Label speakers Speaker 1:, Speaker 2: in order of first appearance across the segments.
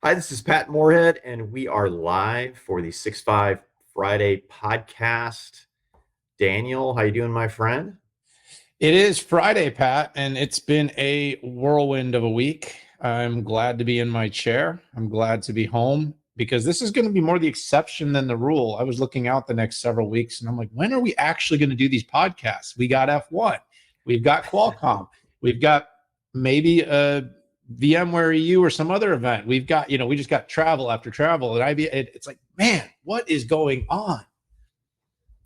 Speaker 1: Hi, this is Pat Moorhead, and we are live for the 6-5 Friday podcast. Daniel, how you doing, my friend?
Speaker 2: It is Friday, Pat, and it's been a whirlwind of a week. I'm glad to be in my chair. I'm glad to be home because this is going to be more the exception than the rule. I was looking out the next several weeks and I'm like, when are we actually going to do these podcasts? We got F1, we've got Qualcomm, we've got maybe a VMware EU or some other event. We've got, we just got travel after travel. And it's like, man, what is going on?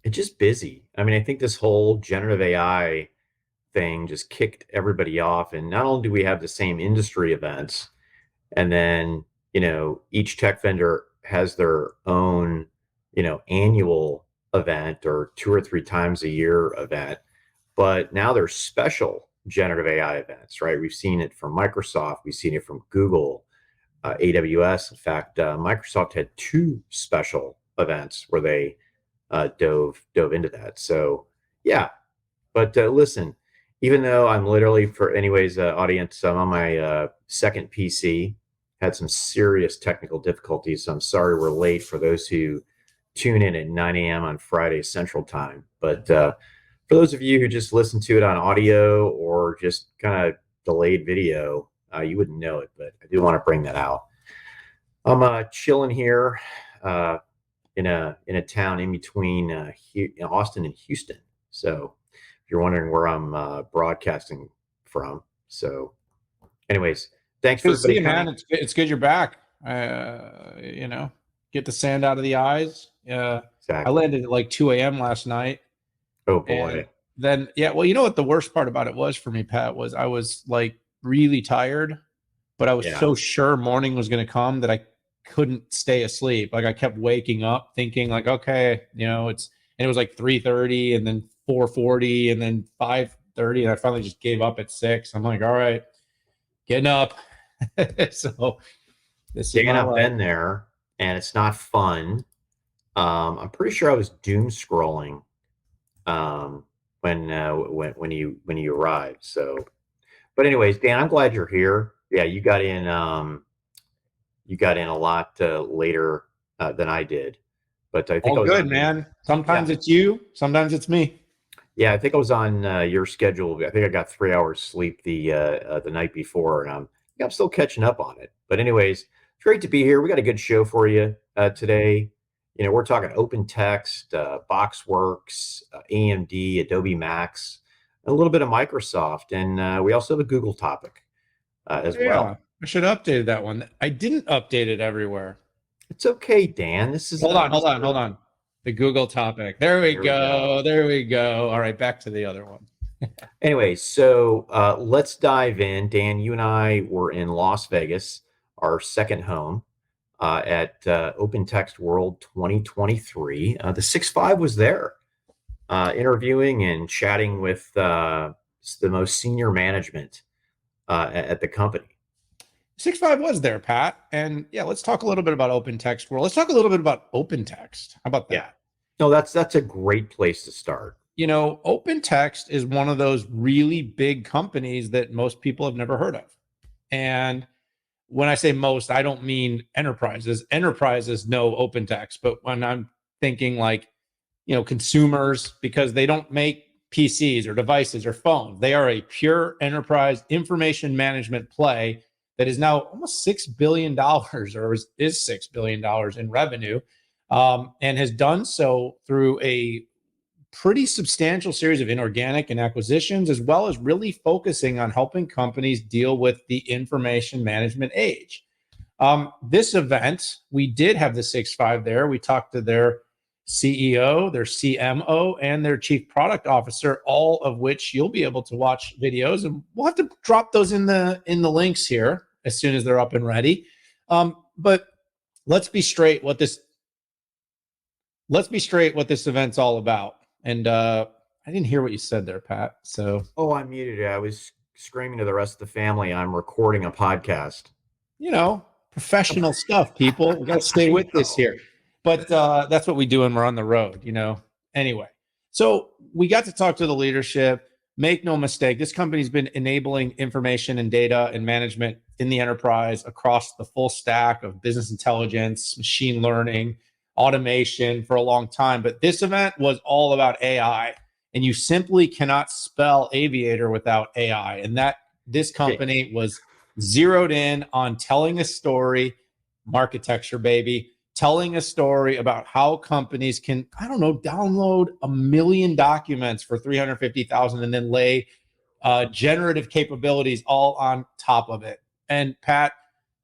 Speaker 1: It's just busy. I mean, I think this whole generative AI thing just kicked everybody off. And not only do we have the same industry events, and then, each tech vendor has their own, annual event or 2 or 3 times a year event, but now there's special generative AI events, right? We've seen it from Microsoft, we've seen it from Google, AWS. In fact, Microsoft had 2 special events where they dove into that. So, yeah. But listen, even though I'm literally, for anyways, audience, I'm on my second PC, had some serious technical difficulties. So I'm sorry we're late for those who tune in at 9 a.m. on Friday Central Time. But for those of you who just listen to it on audio or just kind of delayed video, you wouldn't know it, but I do want to bring that out. I'm chilling here in a town in between Austin and Houston. So if you're wondering where I'm broadcasting from. So anyways, thanks for everybody coming.
Speaker 2: Man. It's good you're back. Get the sand out of the eyes.
Speaker 1: Exactly.
Speaker 2: I landed at like 2 a.m. last night.
Speaker 1: Oh boy.
Speaker 2: Then, well, you know what the worst part about it was for me, Pat, was I was like really tired, but I was so sure morning was going to come that I couldn't stay asleep. Like I kept waking up thinking like, okay, it was like 3:30 and then 4:40 and then 5:30. And I finally just gave up at 6. I'm like, all right, getting up. So this
Speaker 1: Dan, I've been there and it's not fun. I'm pretty sure I was doom scrolling when you arrived. So, but anyways, Dan, I'm glad you're here. Yeah, you got in a lot later than I did, but I think I was
Speaker 2: good, man. Sometimes it's you, sometimes it's me.
Speaker 1: Yeah, I think I was on your schedule. I think I got 3 hours sleep the night before, and I'm still catching up on it. But anyways, it's great to be here. We got a good show for you today. We're talking OpenText, BoxWorks, AMD, Adobe Max, a little bit of Microsoft, and we also have a Google topic as well.
Speaker 2: I should have updated that one. I didn't update it everywhere.
Speaker 1: It's okay, Dan. This is
Speaker 2: hold on. The Google topic. There we go. There we go. All right, back to the other one.
Speaker 1: Anyway, so let's dive in. Dan, you and I were in Las Vegas, our second home, at OpenText World 2023. The 6-5 was there, interviewing and chatting with the most senior management at the company.
Speaker 2: 6-5 was there, Pat. And yeah, let's talk a little bit about OpenText World. Let's talk a little bit about OpenText. How about that?
Speaker 1: Yeah. No, that's a great place to start.
Speaker 2: OpenText is one of those really big companies that most people have never heard of. And when I say most, I don't mean enterprises. Enterprises know OpenText, but when I'm thinking like, consumers, because they don't make PCs or devices or phones, they are a pure enterprise information management play that is now almost $6 billion or is $6 billion in revenue, and has done so through a pretty substantial series of inorganic and acquisitions, as well as really focusing on helping companies deal with the information management age. This event, we did have the 6-5 there. We talked to their CEO, their CMO, and their chief product officer, all of which you'll be able to watch videos, and we'll have to drop those in the links here as soon as they're up and ready. But let's be straight what this event's all about. And I didn't hear what you said there, Pat. So
Speaker 1: I muted it. I was screaming to the rest of the family, I'm recording a podcast.
Speaker 2: Professional stuff, people. We got to stay with this here. But that's what we do when we're on the road, Anyway, so we got to talk to the leadership. Make no mistake, this company's been enabling information and data and management in the enterprise across the full stack of business intelligence, machine learning, automation for a long time. But this event was all about AI. And you simply cannot spell aviator without AI. And that this company was zeroed in on telling a story, architecture, baby, telling a story about how companies can, I don't know, download 1 million documents for 350,000 and then lay generative capabilities all on top of it. And Pat,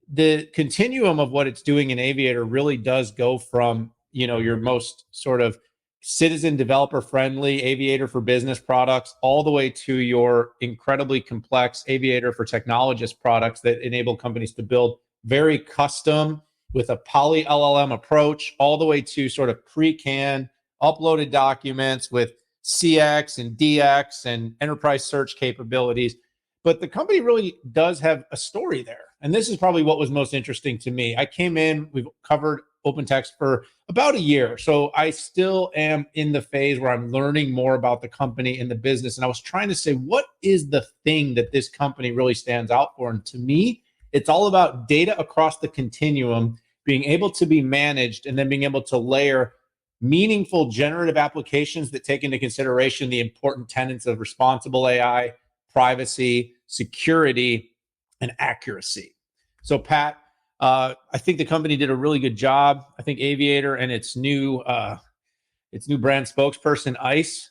Speaker 2: the continuum of what it's doing in Aviator really does go from, your most sort of citizen developer friendly Aviator for business products all the way to your incredibly complex Aviator for technologist products that enable companies to build very custom with a poly LLM approach, all the way to sort of pre-canned uploaded documents with CX and DX and enterprise search capabilities. But the company really does have a story there. And this is probably what was most interesting to me. I came in, we've covered OpenText for about a year. So I still am in the phase where I'm learning more about the company and the business. And I was trying to say, what is the thing that this company really stands out for? And to me, it's all about data across the continuum being able to be managed and then being able to layer meaningful generative applications that take into consideration the important tenets of responsible AI, privacy, security, and accuracy. So, Pat, I think the company did a really good job. I think Aviator and its new brand spokesperson, ICE,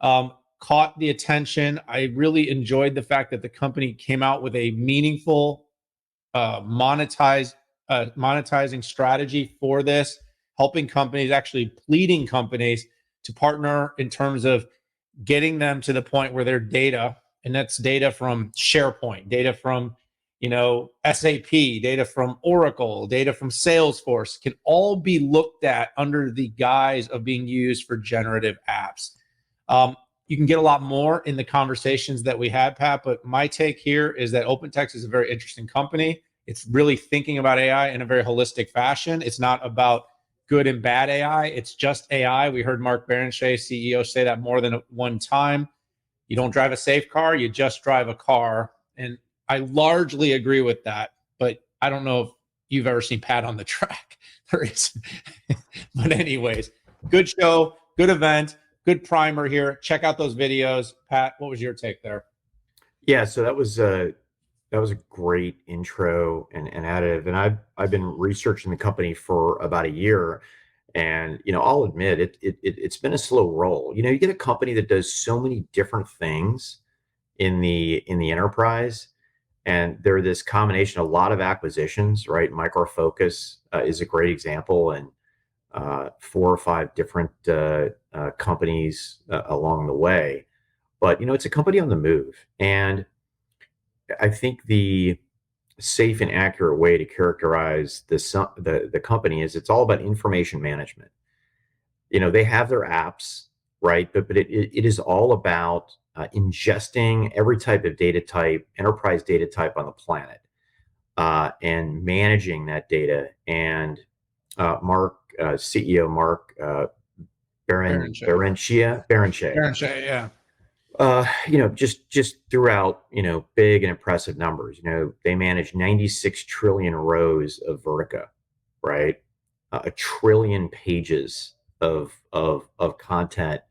Speaker 2: caught the attention. I really enjoyed the fact that the company came out with a meaningful monetizing strategy for this, helping companies, actually pleading companies to partner in terms of getting them to the point where their data, and that's data from SharePoint, data from SAP, data from Oracle, data from Salesforce, can all be looked at under the guise of being used for generative apps. You can get a lot more in the conversations that we had, Pat, but my take here is that OpenText is a very interesting company. It's really thinking about AI in a very holistic fashion. It's not about good and bad AI. It's just AI. We heard Mark Barrenechea, CEO, say that more than one time. You don't drive a safe car, you just drive a car. And I largely agree with that, but I don't know if you've ever seen Pat on the track. There is. But anyways, good show, good event, good primer here. Check out those videos. Pat, what was your take there?
Speaker 1: Yeah, so that was a great intro and additive. And I've been researching the company for about a year, and I'll admit it's been a slow roll. You get a company that does so many different things in the enterprise, and they're this combination, a lot of acquisitions, right? Micro Focus is a great example, and 4 or 5 different companies along the way. But it's a company on the move, and I think the safe and accurate way to characterize the company is it's all about information management. They have their apps, right? But it is all about ingesting every type of data type, enterprise data type on the planet, and managing that data. And CEO Mark Barrenechea,
Speaker 2: Barrenechea, yeah.
Speaker 1: Just throughout, big and impressive numbers. They manage 96 trillion rows of Vertica, right? A trillion pages of content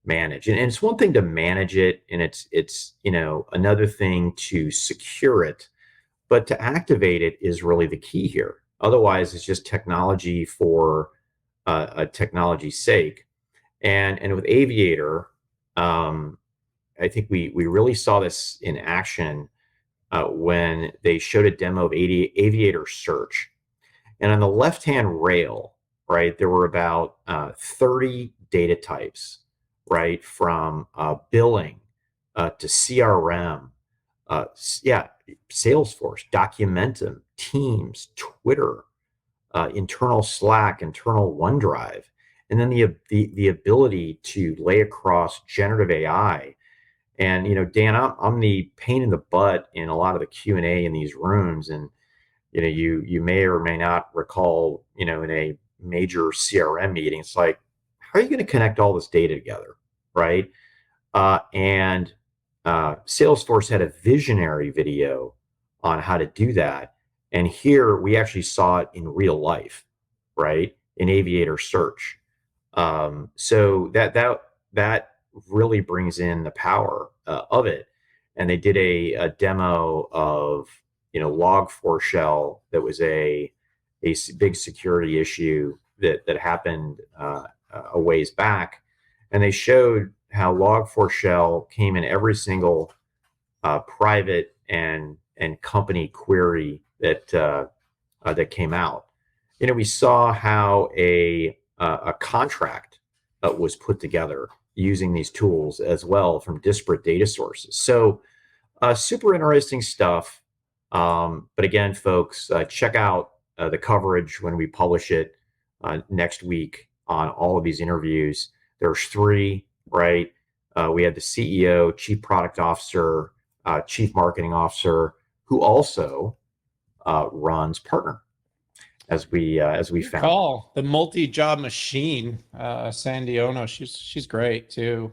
Speaker 1: managed. And it's one thing to manage it, and it's another thing to secure it, but to activate it is really the key here. Otherwise, it's just technology for a technology's sake. And with Aviator, I think we really saw this in action when they showed a demo of Aviator Search. And on the left-hand rail, right, there were about 30 data types, right, from billing to CRM, Salesforce, Documentum, Teams, Twitter, internal Slack, internal OneDrive, and then the ability to lay across generative AI. And Dan, I'm the pain in the butt in a lot of the Q&A in these rooms, and you may or may not recall, in a major CRM meeting, it's like, how are you going to connect all this data together, right? And Salesforce had a visionary video on how to do that. And here we actually saw it in real life, right? In aviator search. So that really brings in the power of it. And they did a demo of Log4Shell that was a big security issue that happened a ways back, and they showed how Log4Shell came in every single private and company query that came out. We saw how a contract was put together using these tools as well from disparate data sources. So super interesting stuff. But again, folks, check out the coverage when we publish it next week on all of these interviews. There's three, right? We had the CEO, chief product officer, chief marketing officer, who also runs partner, as we found.
Speaker 2: Call the multi-job machine, Sandiono. She's great too.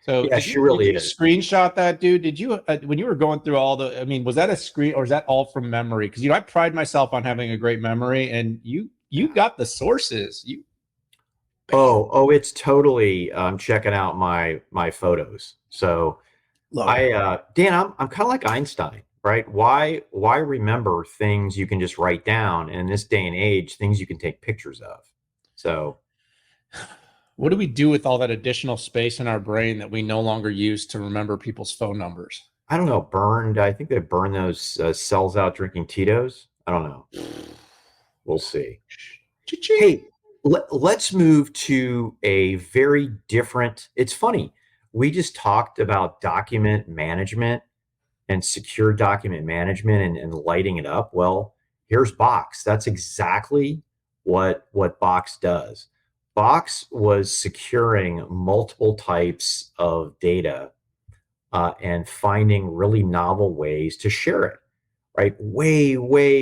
Speaker 2: So
Speaker 1: yeah, she really
Speaker 2: did you
Speaker 1: is.
Speaker 2: screenshot that, dude? Did you when you were going through all the? I mean, was that a screen or is that all from memory? Because I pride myself on having a great memory, and you got the sources.
Speaker 1: Oh, it's totally. I'm checking out my photos. So Dan, I'm kind of like Einstein, right? Why remember things you can just write down, and in this day and age, things you can take pictures of. So
Speaker 2: What do we do with all that additional space in our brain that we no longer use to remember people's phone numbers?
Speaker 1: I don't know, burned. I think they burn those cells out drinking Tito's. I don't know. We'll see.
Speaker 2: Cha-ching.
Speaker 1: Hey, let's move to a very different. It's funny. We just talked about document management and secure document management and lighting it up. Well, here's Box. That's exactly what Box does. Box was securing multiple types of data and finding really novel ways to share it. Right, way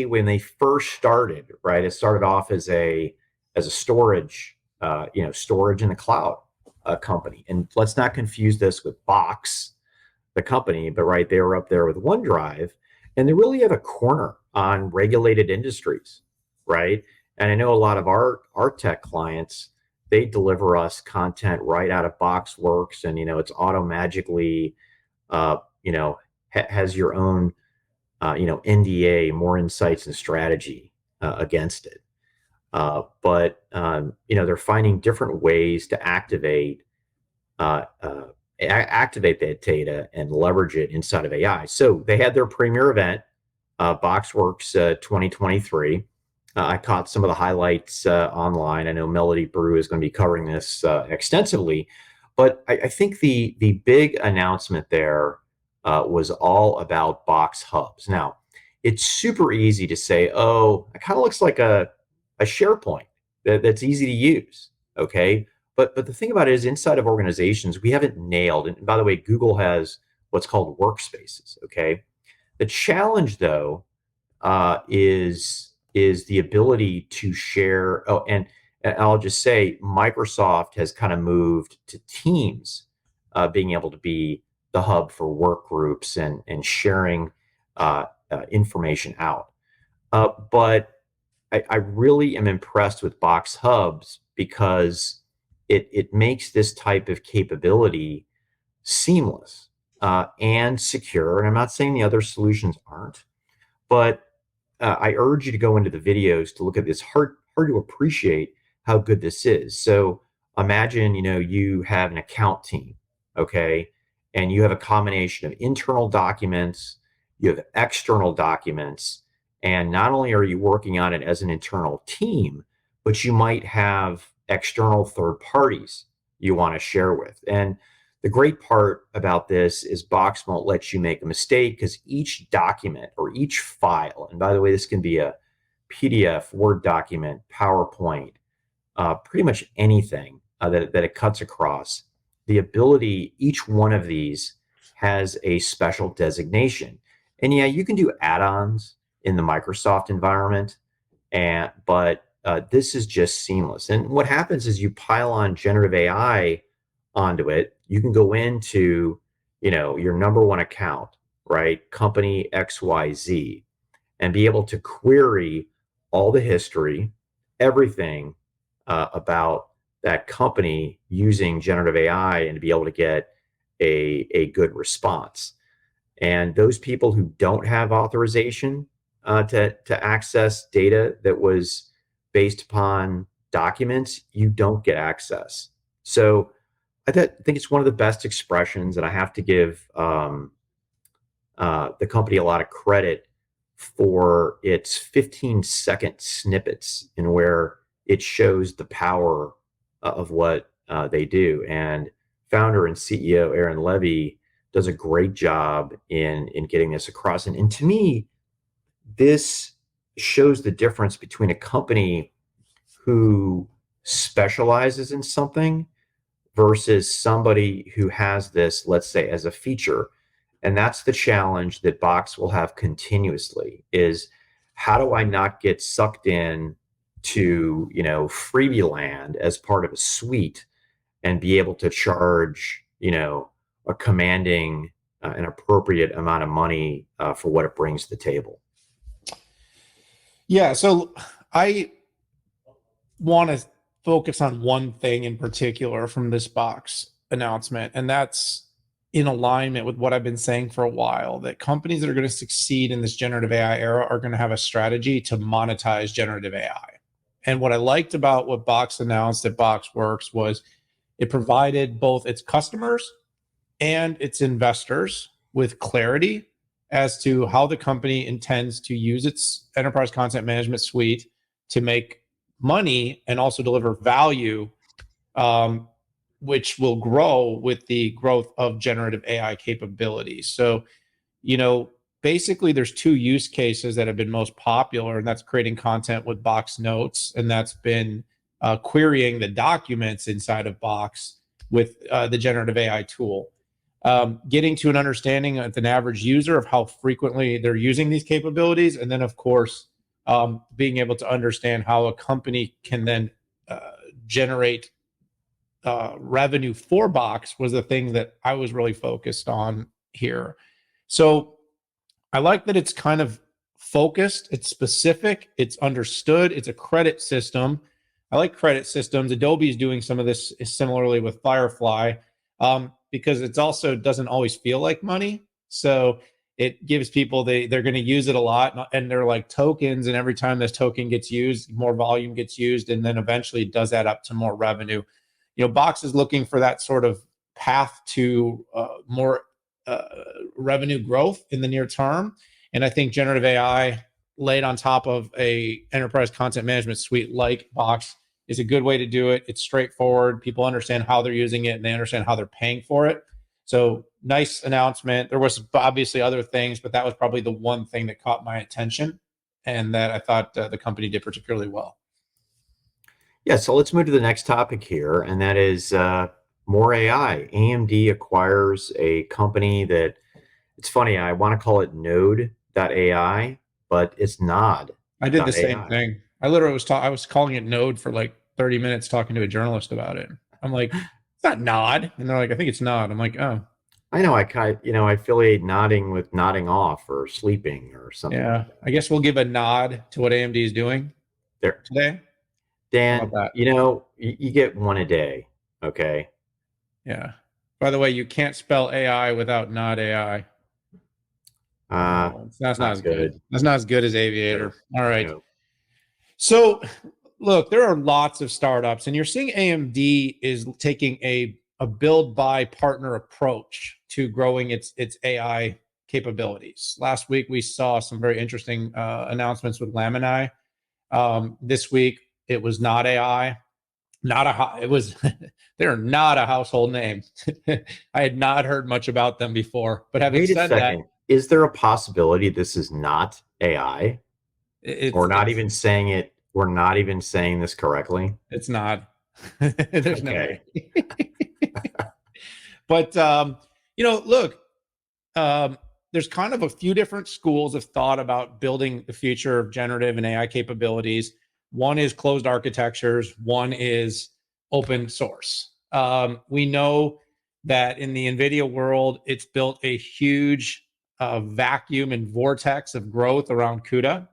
Speaker 1: when they first started. Right, it started off as a storage, storage in the cloud company. And let's not confuse this with Box, the company, but right, they were up there with OneDrive, and they really have a corner on regulated industries, right? And I know a lot of our tech clients, they deliver us content right out of BoxWorks, and it's auto magically, has your own, NDA, Moor Insights and Strategy against it. But they're finding different ways to activate that data and leverage it inside of AI. So they had their premier event, BoxWorks 2023. I caught some of the highlights online. I know Melody Brew is going to be covering this extensively, but I think the big announcement there was all about Box Hubs. Now, it's super easy to say, oh, it kind of looks like a SharePoint that's easy to use, okay? But the thing about it is, inside of organizations, we haven't nailed. And by the way, Google has what's called workspaces. Okay, the challenge though is the ability to share. Oh, and I'll just say, Microsoft has kind of moved to Teams, being able to be the hub for work groups and sharing information out. But I really am impressed with Box Hubs because it makes this type of capability seamless and secure. And I'm not saying the other solutions aren't, but I urge you to go into the videos to look at this. Hard to appreciate how good this is. So imagine, you have an account team, okay, and you have a combination of internal documents, you have external documents, and not only are you working on it as an internal team, but you might have external third parties you want to share with. And the great part about this is Box won't let you make a mistake, because each document or each file, and by the way, this can be a PDF, Word document, PowerPoint, pretty much anything that it cuts across, the ability, each one of these has a special designation. And yeah, you can do add-ons in the Microsoft environment, but this is just seamless. And what happens is you pile on generative AI onto it. You can go into, your number one account, right? Company XYZ, and be able to query all the history, everything about that company using generative AI and to be able to get a good response. And those people who don't have authorization to access data that was based upon documents, you don't get access. So think it's one of the best expressions, and I have to give the company a lot of credit for its 15-second snippets in where it shows the power of what they do. And founder and CEO Aaron Levy does a great job in getting this across. And to me, this shows the difference between a company who specializes in something versus somebody who has this, let's say, as a feature. And that's the challenge that Box will have continuously is how do I not get sucked in to, freebie land as part of a suite and be able to charge, a commanding, an appropriate amount of money for what it brings to the table.
Speaker 2: Yeah. So I want to focus on one thing in particular from this Box announcement, and that's in alignment with what I've been saying for a while, that companies that are going to succeed in this generative AI era are going to have a strategy to monetize generative AI. And what I liked about what Box announced at BoxWorks was it provided both its customers and its investors with clarity as to how the company intends to use its enterprise content management suite to make money and also deliver value, which will grow with the growth of generative AI capabilities. So, basically there's two use cases that have been most popular, and that's creating content with Box Notes, and that's been querying the documents inside of Box with the generative AI tool. Getting to an understanding of an average user of how frequently they're using these capabilities, and then of course being able to understand how a company can then generate revenue for Box was the thing that I was really focused on here. So I like that it's kind of focused, it's specific, it's understood, it's a credit system. I like credit systems. Adobe is doing some of this similarly with Firefly, because it's also doesn't always feel like money. So it gives people they're going to use it a lot, and they're like tokens, and every time this token gets used, more volume gets used, and then eventually it does add up to more revenue. Box is looking for that sort of path to more revenue growth in the near term. And I think generative AI laid on top of a enterprise content management suite like Box is a good way to do it. It's straightforward. People understand how they're using it, and they understand how they're paying for it. So nice announcement. There was obviously other things, but that was probably the one thing that caught my attention and that I thought the company did particularly well.
Speaker 1: Yeah, so let's move to the next topic here, and that is more AI. AMD acquires a company that, it's funny, I want to call it Node.AI, but it's Nod.AI.
Speaker 2: I did the same thing. I literally I was calling it Node for like 30 minutes talking to a journalist about it. I'm like, it's not Nod. And they're like, I think it's Nod. I'm like, oh.
Speaker 1: I know I affiliate nodding with nodding off or sleeping or something.
Speaker 2: Yeah.
Speaker 1: Like that.
Speaker 2: I guess we'll give a nod to what AMD is doing
Speaker 1: There.
Speaker 2: today. How
Speaker 1: Dan,
Speaker 2: about that?
Speaker 1: you get one a day, okay?
Speaker 2: Yeah. By the way, you can't spell AI without not AI. That's not
Speaker 1: Not
Speaker 2: as good.
Speaker 1: good.
Speaker 2: That's not as good as Aviator.
Speaker 1: No,
Speaker 2: All right.
Speaker 1: no.
Speaker 2: So, look, there are lots of startups, and you're seeing AMD is taking a build buy partner approach to growing its AI capabilities. Last week, we saw some very interesting announcements with Lamini. This week, it was not AI. It was they're not a household name. I had not heard much about them before. But having
Speaker 1: Wait a
Speaker 2: said that,
Speaker 1: second. Is there a possibility this is not AI?
Speaker 2: it's
Speaker 1: We're not even saying it. We're not even saying this correctly.
Speaker 2: it's not. There's no
Speaker 1: Okay.
Speaker 2: way. But look, there's kind of a few different schools of thought about building the future of generative and AI capabilities. One is closed architectures. One is open source. We know that in the NVIDIA world, it's built a huge vacuum and vortex of growth around CUDA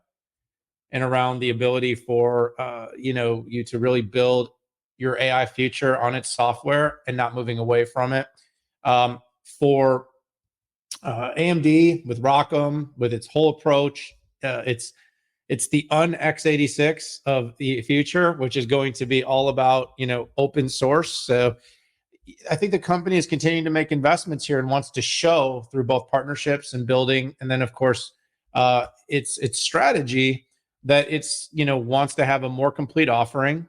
Speaker 2: and around the ability for you to really build your AI future on its software and not moving away from it. For AMD with ROCm, with its whole approach, it's the x86 of the future, which is going to be all about open source. So I think the company is continuing to make investments here and wants to show through both partnerships and building, and then of course its strategy that it's wants to have a more complete offering.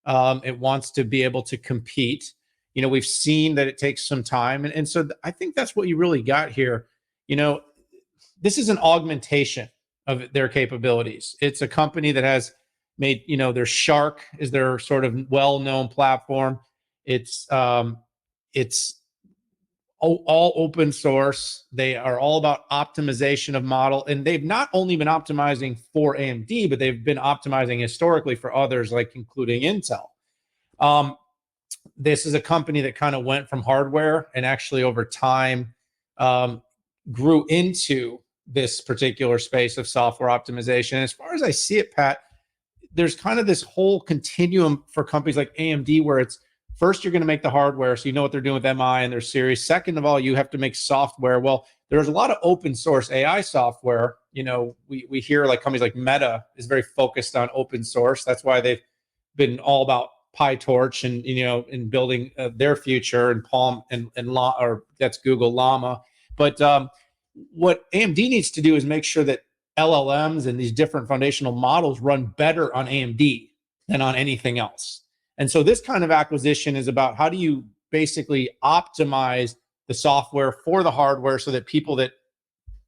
Speaker 2: It wants to be able to compete. We've seen that it takes some time, and so I think that's what you really got here. This is an augmentation of their capabilities. It's a company that has made their Shark is their sort of well-known platform. It's all open source. They are all about optimization of model, and they've not only been optimizing for AMD, but they've been optimizing historically for others, like including Intel. This is a company that kind of went from hardware and actually over time grew into this particular space of software optimization. As far as I see it, Pat, there's kind of this whole continuum for companies like AMD where it's first you're going to make the hardware, so you know what they're doing with MI and their series. Second of all, you have to make software. Well, there's a lot of open source AI software. We hear like companies like Meta is very focused on open source. That's why they've been all about PyTorch and in building their future and Palm and or that's Google Llama. But what AMD needs to do is make sure that LLMs and these different foundational models run better on AMD than on anything else. And so this kind of acquisition is about how do you basically optimize the software for the hardware so that people that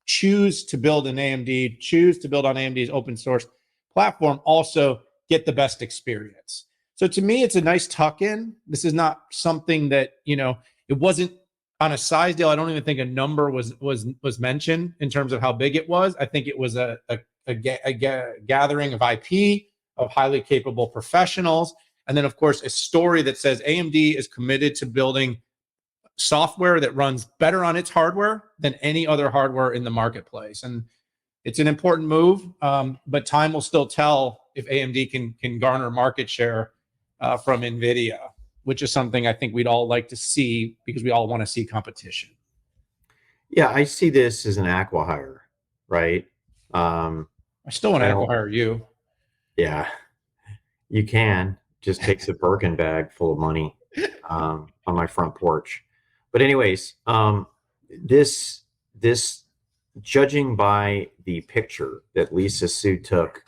Speaker 2: choose to build an AMD, choose to build on AMD's open source platform also get the best experience. So to me, it's a nice tuck in. This is not something that, it wasn't on a size deal. I don't even think a number was mentioned in terms of how big it was. I think it was a gathering of IP, of highly capable professionals. And then, of course, a story that says AMD is committed to building software that runs better on its hardware than any other hardware in the marketplace. And it's an important move, but time will still tell if AMD can garner market share from NVIDIA, which is something I think we'd all like to see because we all want to see competition.
Speaker 1: Yeah, I see this as an acqui-hire, right?
Speaker 2: I still want to acqui-hire you.
Speaker 1: Yeah, you can. Just takes a Birkin bag full of money on my front porch. But anyways, this judging by the picture that Lisa Su took.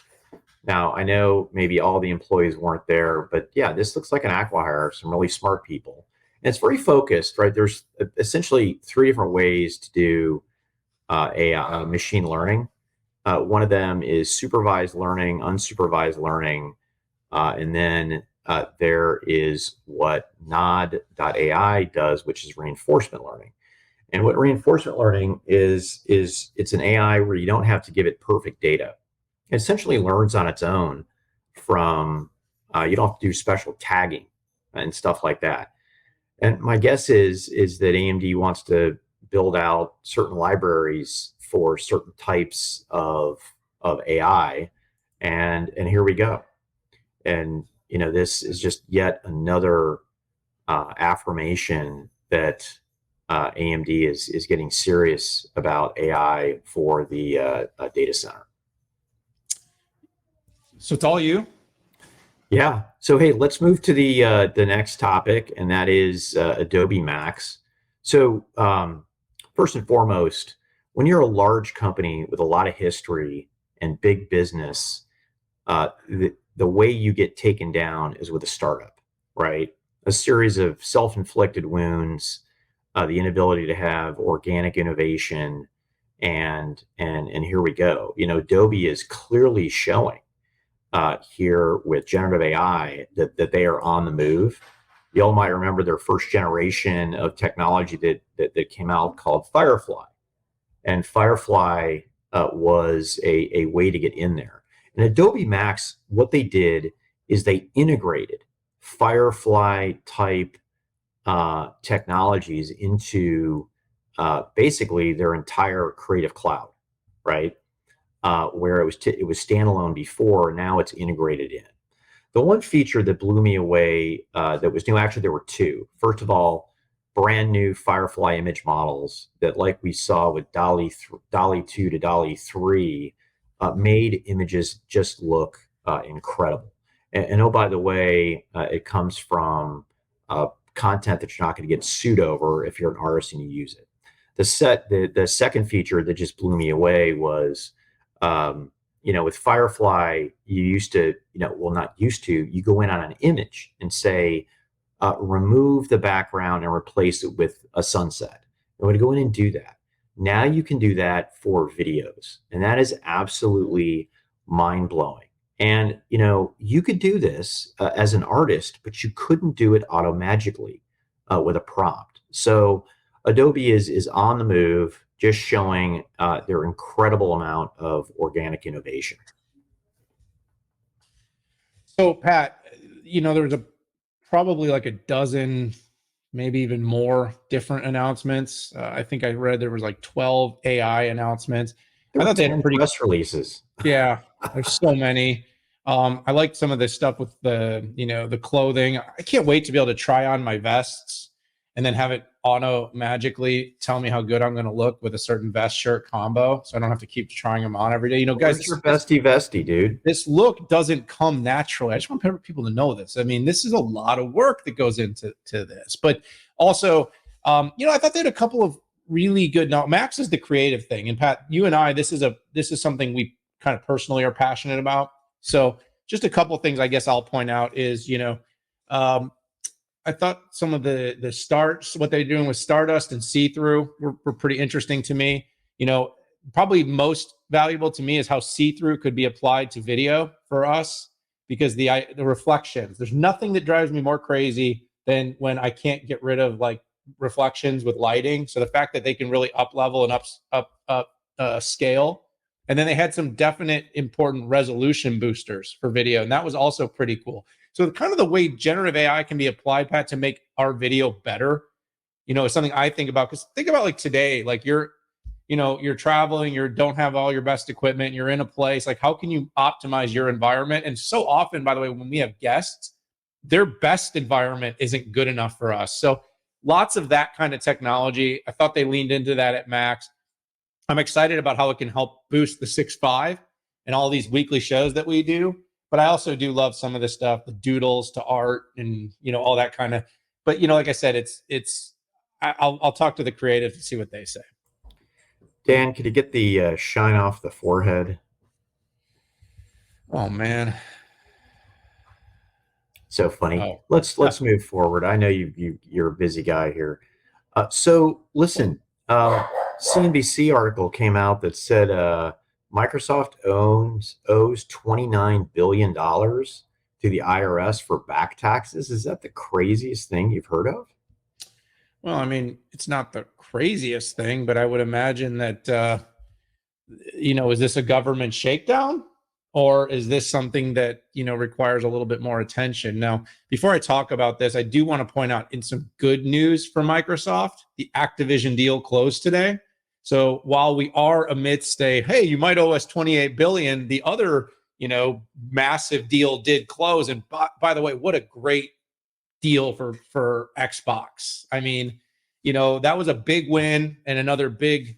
Speaker 1: Now, I know maybe all the employees weren't there, but yeah, this looks like an acqui-hire, some really smart people. And it's very focused, right? There's essentially three different ways to do AI, machine learning. One of them is supervised learning, unsupervised learning, and then there is what Nod.AI does, which is reinforcement learning. And what reinforcement learning is it's an AI where you don't have to give it perfect data. It essentially learns on its own from, you don't have to do special tagging and stuff like that. And my guess is that AMD wants to build out certain libraries for certain types of AI. And here we go. And, this is just yet another affirmation that AMD is getting serious about AI for the data center.
Speaker 2: So it's all you.
Speaker 1: Yeah. So hey, let's move to the next topic, and that is Adobe Max. So first and foremost, when you're a large company with a lot of history and big business, the way you get taken down is with a startup, right? A series of self-inflicted wounds, the inability to have organic innovation, and here we go. Adobe is clearly showing here with generative AI that they are on the move. You all might remember their first generation of technology that came out called Firefly. And Firefly was a way to get in there. And Adobe Max, what they did is they integrated Firefly type technologies into basically their entire Creative Cloud, right? Where it was standalone before, now it's integrated in. The one feature that blew me away that was new, actually there were two. First of all, brand new Firefly image models that, like we saw with DALL-E 2 to DALL-E 3, made images just look incredible. And oh, by the way, it comes from content that you're not going to get sued over if you're an artist and you use it. The second feature that just blew me away was, with Firefly, you used to, well, not used to, you go in on an image and say, remove the background and replace it with a sunset. I'm going to go in and do that. Now you can do that for videos, and that is absolutely mind blowing. And you could do this as an artist, but you couldn't do it automagically with a prompt. So Adobe is on the move, just showing their incredible amount of organic innovation.
Speaker 2: So, Pat, there was probably like a dozen, maybe even more different announcements. I think I read there was like 12 AI announcements.
Speaker 1: There
Speaker 2: I
Speaker 1: were
Speaker 2: thought they
Speaker 1: 10
Speaker 2: had pretty
Speaker 1: press releases.
Speaker 2: Yeah, there's so many. I like some of this stuff with the clothing. I can't wait to be able to try on my vests and then have it auto magically tell me how good I'm going to look with a certain vest shirt combo, so I don't have to keep trying them on every day. Guys,
Speaker 1: what's your bestie vesty, dude?
Speaker 2: This look doesn't come naturally. I just want people to know this. I mean, this is a lot of work that goes into this, but also, I thought they had a couple of really good. Now, Max is the creative thing, and Pat, you and I, this is something we kind of personally are passionate about. So just a couple of things I guess I'll point out is, I thought some of the starts, what they're doing with Stardust and see-through were pretty interesting to me. Probably most valuable to me is how see-through could be applied to video for us, because the reflections, there's nothing that drives me more crazy than when I can't get rid of like reflections with lighting. So the fact that they can really up level and up scale. And then they had some definite important resolution boosters for video. And that was also pretty cool. So kind of the way generative AI can be applied, Pat, to make our video better, is something I think about. Because think about like today, like you're traveling, you don't have all your best equipment, you're in a place, like how can you optimize your environment? And so often, by the way, when we have guests, their best environment isn't good enough for us. So lots of that kind of technology. I thought they leaned into that at Max. I'm excited about how it can help boost the 6.5 and all these weekly shows that we do. But I also do love some of the stuff, the doodles to art and, all that kind of, but, like I said, I'll talk to the creative to see what they say.
Speaker 1: Dan, could you get the shine off the forehead?
Speaker 2: Oh, man.
Speaker 1: So funny. Oh. Let's move forward. I know you're a busy guy here. So listen, CNBC article came out that said Microsoft owes $29 billion to the IRS for back taxes. Is that the craziest thing you've heard of?
Speaker 2: Well, I mean, it's not the craziest thing, but I would imagine that, is this a government shakedown? Or is this something that, requires a little bit more attention? Now, before I talk about this, I do want to point out in some good news for Microsoft, the Activision deal closed today. So while we are amidst hey, you might owe us $28 billion, the other, massive deal did close. And by the way, what a great deal for Xbox. I mean, that was a big win and another big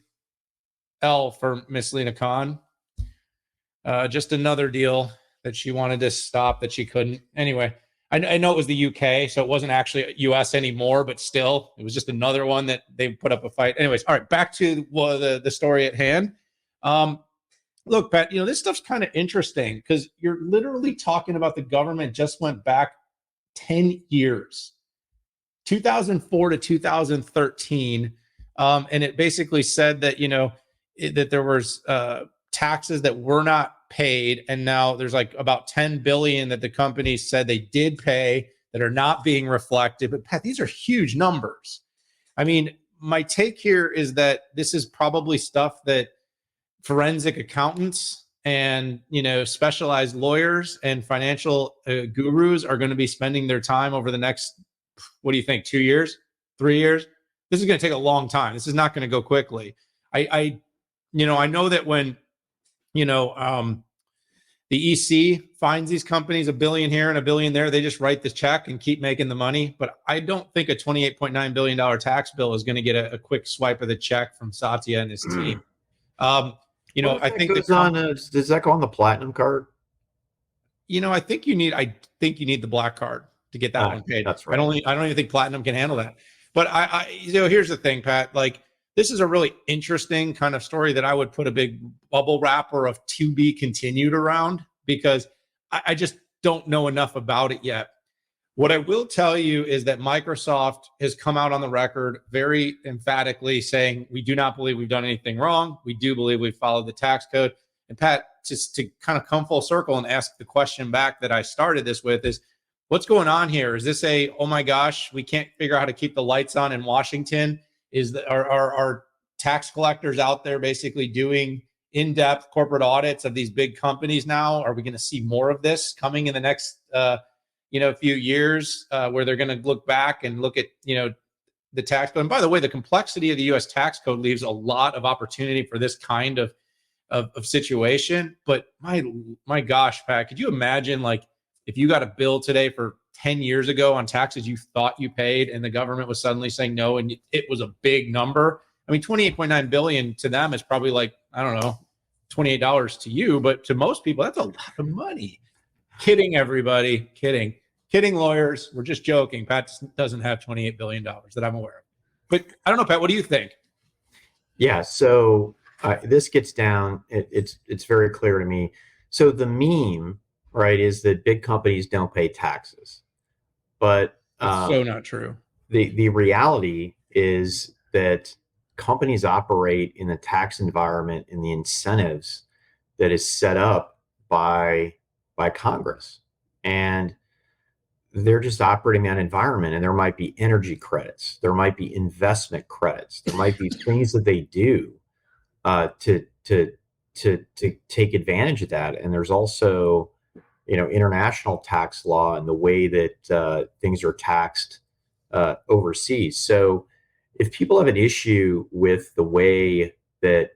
Speaker 2: L for Miss Lena Khan. Just another deal that she wanted to stop that she couldn't. Anyway, I know it was the UK, so it wasn't actually US anymore, but still, it was just another one that they put up a fight. Anyways, all right, back to the story at hand. Look, Pat, this stuff's kind of interesting because you're literally talking about the government just went back 10 years, 2004 to 2013. And it basically said that, that there was taxes that were not paid, and now there's like about 10 billion that the companies said they did pay that are not being reflected. But Pat, these are huge numbers. I mean, my take here is that this is probably stuff that forensic accountants and specialized lawyers and financial gurus are going to be spending their time over the next, what do you think, 2 years, 3 years, this is going to take a long time. This is not going to go quickly. I know that when, you know, the EC finds these companies $1 billion here and $1 billion there, they just write the check and keep making the money. But I don't think a $28.9 billion tax bill is going to get a quick swipe of the check from Satya and his team.
Speaker 1: What if
Speaker 2: I
Speaker 1: that
Speaker 2: think
Speaker 1: goes on? Does that go on the platinum card?
Speaker 2: I think you need the black card to get that one paid.
Speaker 1: That's right.
Speaker 2: I don't even think platinum can handle that. But here's the thing, Pat. Like, this is a really interesting kind of story that I would put a big bubble wrapper of to be continued around, because I just don't know enough about it yet. What I will tell you is that Microsoft has come out on the record very emphatically saying, we do not believe we've done anything wrong. We do believe we've followed the tax code. And Pat, just to kind of come full circle and ask the question back that I started this with is, what's going on here? Is this oh my gosh, we can't figure out how to keep the lights on in Washington? Are tax collectors out there basically doing in-depth corporate audits of these big companies now? Are we going to see more of this coming in the next few years, where they're going to look back and look at the tax code? And by the way, the complexity of the U.S. tax code leaves a lot of opportunity for this kind of situation. But my gosh, Pat, could you imagine, like, if you got a bill today for 10 years ago on taxes you thought you paid and the government was suddenly saying no, and it was a big number? I mean, 28.9 billion to them is probably like, I don't know, $28 to you, but to most people, that's a lot of money. Kidding, everybody. Kidding, lawyers. We're just joking. Pat doesn't have $28 billion that I'm aware of. But I don't know, Pat, what do you think?
Speaker 1: Yeah, so this gets down, it's very clear to me. So the meme, right, is that big companies don't pay taxes. But
Speaker 2: it's so not true.
Speaker 1: The reality is that companies operate in a tax environment and the incentives that is set up by Congress. And they're just operating that environment, and there might be energy credits, there might be investment credits, there might be things that they do to take advantage of that. And there's also international tax law and the way that things are taxed overseas. So if people have an issue with the way that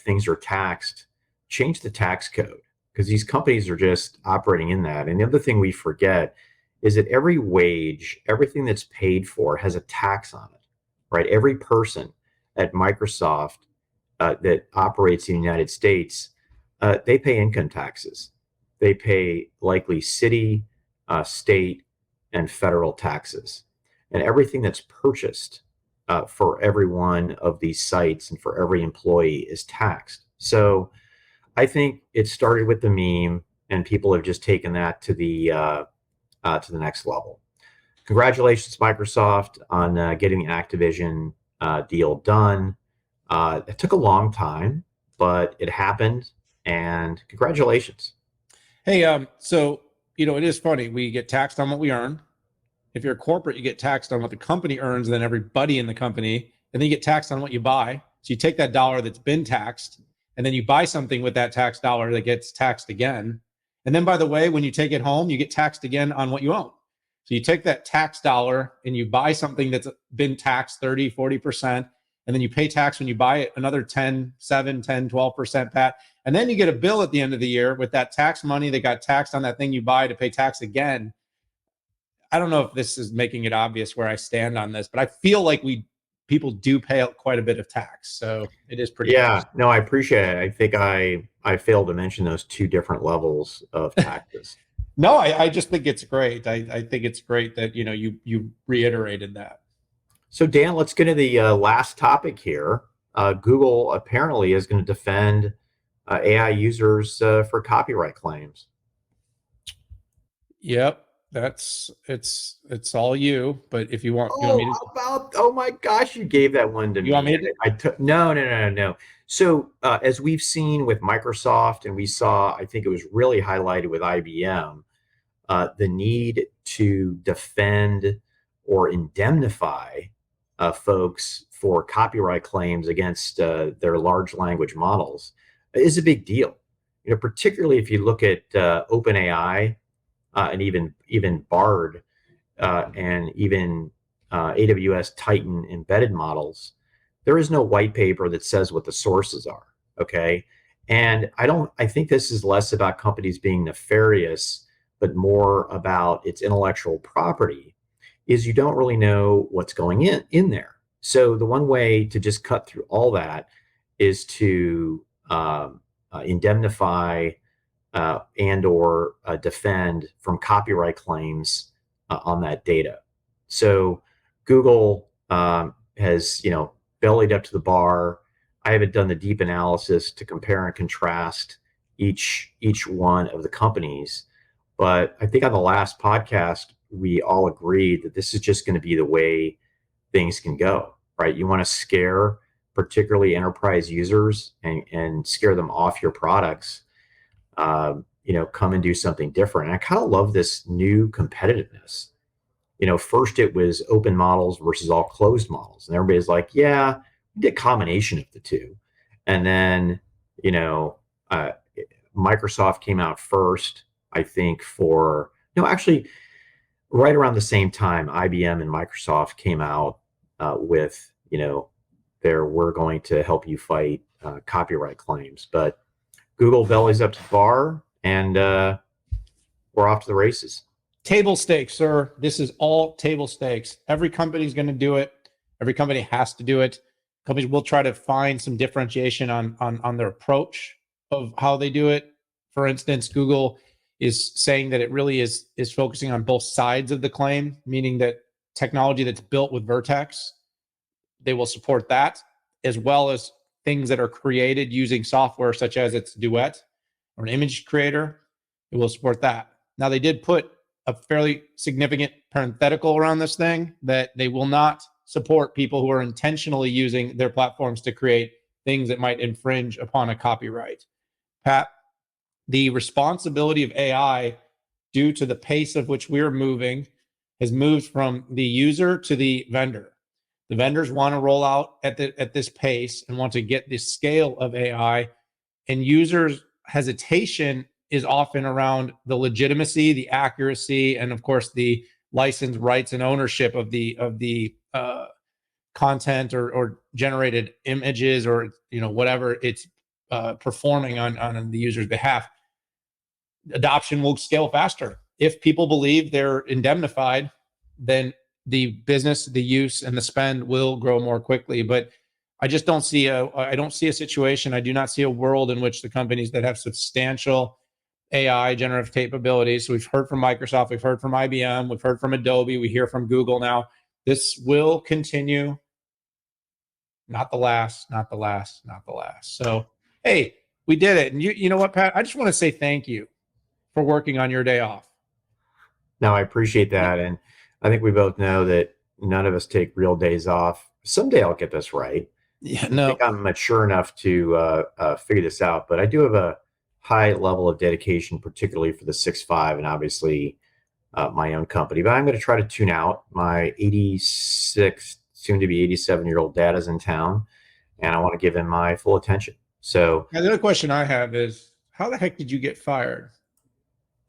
Speaker 1: things are taxed, change the tax code, because these companies are just operating in that. And the other thing we forget is that every wage, everything that's paid for, has a tax on it, right? Every person at Microsoft that operates in the United States, they pay income taxes. They pay likely city, state, and federal taxes. And everything that's purchased for every one of these sites and for every employee is taxed. So I think it started with the meme, and people have just taken that to the next level. Congratulations, Microsoft, on getting the Activision deal done. It took a long time, but it happened, and congratulations.
Speaker 2: Hey, so it is funny. We get taxed on what we earn. If you're a corporate, you get taxed on what the company earns, and then everybody in the company, and then you get taxed on what you buy. So you take that dollar that's been taxed, and then you buy something with that tax dollar that gets taxed again. And then, by the way, when you take it home, you get taxed again on what you own. So you take that tax dollar and you buy something that's been taxed 30, 40%, and then you pay tax when you buy it another 10, 7, 10, 12%, Pat. And then you get a bill at the end of the year with that tax money that got taxed on that thing you buy to pay tax again. I don't know if this is making it obvious where I stand on this, but I feel like people do pay quite a bit of tax. So it is pretty.
Speaker 1: Yeah, no, I appreciate it. I think I failed to mention those two different levels of taxes.
Speaker 2: No, I just think it's great. I think it's great that you reiterated that.
Speaker 1: So Dan, let's get to the last topic here. Google apparently is going to defend AI users for copyright claims.
Speaker 2: Yep. It's all you. But if you want,
Speaker 1: oh my gosh, you gave that one to me.
Speaker 2: You want me to?
Speaker 1: I took no. So as we've seen with Microsoft, and we saw, I think it was really highlighted with IBM, the need to defend or indemnify folks for copyright claims against their large language models is a big deal. Particularly if you look at OpenAI and even Bard and even AWS Titan embedded models, there is no white paper that says what the sources are. Okay. And I think this is less about companies being nefarious, but more about its intellectual property, is you don't really know what's going in there. So the one way to just cut through all that is to indemnify and or defend from copyright claims on that data. So Google has, bellied up to the bar. I haven't done the deep analysis to compare and contrast each one of the companies, but I think on the last podcast we all agreed that this is just going to be the way things can go, right? You want to scare particularly enterprise users and scare them off your products. Come and do something different. And I kind of love this new competitiveness. First it was open models versus all closed models. And everybody's like, yeah, we did a combination of the two. And then, Microsoft came out first, I think, actually, right around the same time, IBM and Microsoft came out with, we're going to help you fight copyright claims. But Google bellies up to the bar, and we're off to the races.
Speaker 2: Table stakes, sir. This is all table stakes. Every company's going to do it. Every company has to do it. Companies will try to find some differentiation on their approach of how they do it. For instance, Google is saying that it really is focusing on both sides of the claim, meaning that technology that's built with Vertex, they will support that, as well as things that are created using software such as its Duet or an image creator. It will support that. Now, they did put a fairly significant parenthetical around this thing that they will not support people who are intentionally using their platforms to create things that might infringe upon a copyright. Pat, the responsibility of AI, due to the pace of which we're moving, has moved from the user to the vendor. The vendors want to roll out at this pace and want to get the scale of AI, and users' hesitation is often around the legitimacy, the accuracy, and of course the license rights and ownership of the content or generated images, or whatever it's performing on the user's behalf. Adoption will scale faster if people believe they're indemnified. Then the business, the use, and the spend will grow more quickly. But I just don't see a situation. I do not see a world in which the companies that have substantial AI generative capabilities. So we've heard from Microsoft, we've heard from IBM, we've heard from Adobe, we hear from Google now. This will continue. Not the last. So, hey, we did it. And you know what, Pat? I just want to say thank you for working on your day off.
Speaker 1: No, I appreciate that. And I think we both know that none of us take real days off. Someday I'll get this right.
Speaker 2: Yeah,
Speaker 1: I think I'm mature enough to figure this out, but I do have a high level of dedication, particularly for the 6.5 and obviously my own company. But I'm going to try to tune out. My 86, soon to be 87-year-old dad is in town, and I want to give him my full attention. So
Speaker 2: now, the other question I have is, how the heck did you get fired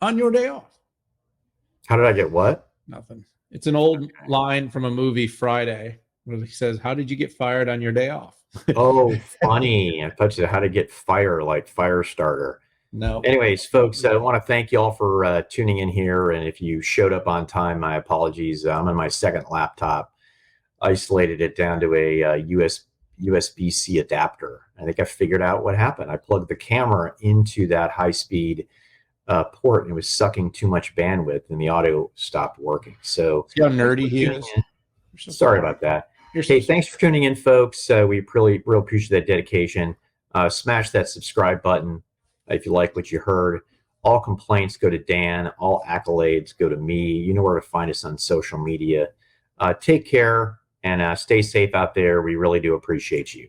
Speaker 2: on your day off?
Speaker 1: How did I get what?
Speaker 2: Nothing. It's an old line from a movie, Friday, where he says, "How did you get fired on your day off?"
Speaker 1: Oh, funny. I thought you said how to get fire, like fire starter.
Speaker 2: No.
Speaker 1: Anyways, folks, I want to thank you all for tuning in here. And if you showed up on time, my apologies. I'm on my second laptop, isolated it down to a USB-C adapter. I think I figured out what happened. I plugged the camera into that high-speed port, and it was sucking too much bandwidth, and the audio stopped working. So
Speaker 2: see how nerdy he is?
Speaker 1: Sorry about that. Hey, thanks for tuning in, folks. We really appreciate that dedication. Smash that subscribe button if you like what you heard. All complaints go to Dan. All accolades go to me. You know where to find us on social media. Take care and stay safe out there. We really do appreciate you.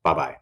Speaker 1: Bye-bye.